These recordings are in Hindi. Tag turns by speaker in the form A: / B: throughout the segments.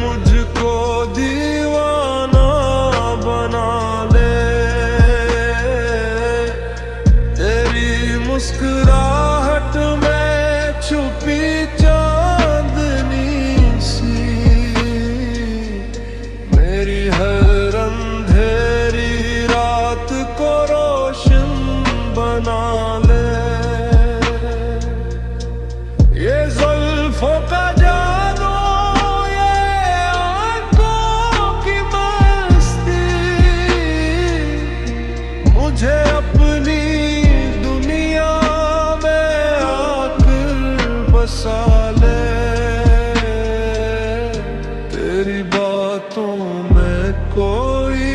A: मुझको दीवाना बना ले, तेरी मुस्कुराहट में छुपी चांदनी सी, मेरी हर अंधेरी रात को रोशन बना ले। ये जुल्फों का जादू, ये आंखों की मस्ती, मुझे अपनी दुनिया में आकर बसा ले। तेरी बातों में कोई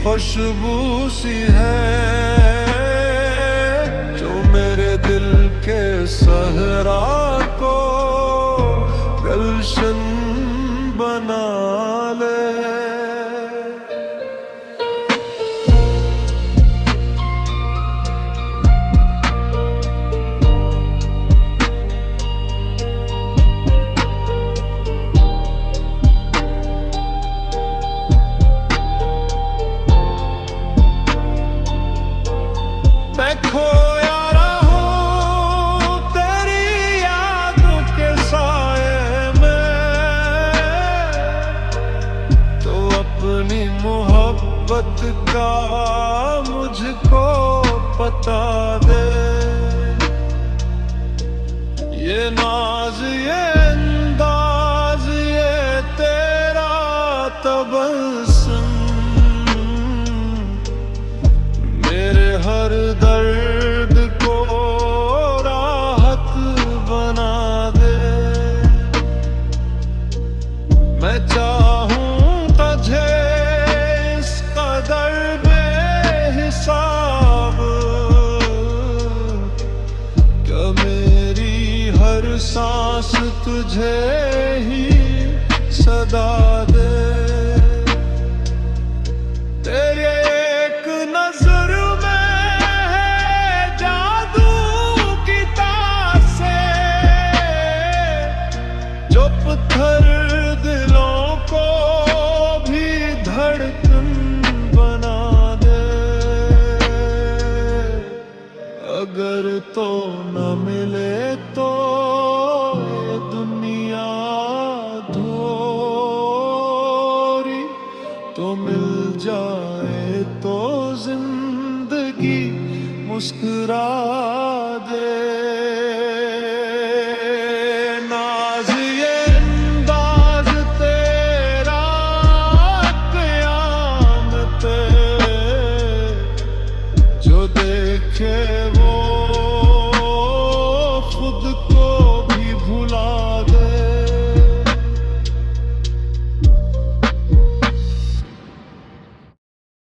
A: खुशबू सी है जो मेरे दिल के सहरा को गुलशन बना ले। मैं खोया रहूं तेरी याद के साए में, तो अपनी मोहब्बत का मुझको पता दे। ये नाज, ये अंदाज, ये तेरा तबस्सुम मेरे हर दर्द को राहत बना दे। मैं चाहूं तुझे इस कदर बेहिसाब, क्या मेरी हर सांस तुझे ही सदा दे। तेरे एक नजर पत्थर दिलों को भी धड़कन बना दे। अगर तो न मिले तो ये दुनिया अधूरी, तो मिल जाए तो जिंदगी मुस्कुरा दे।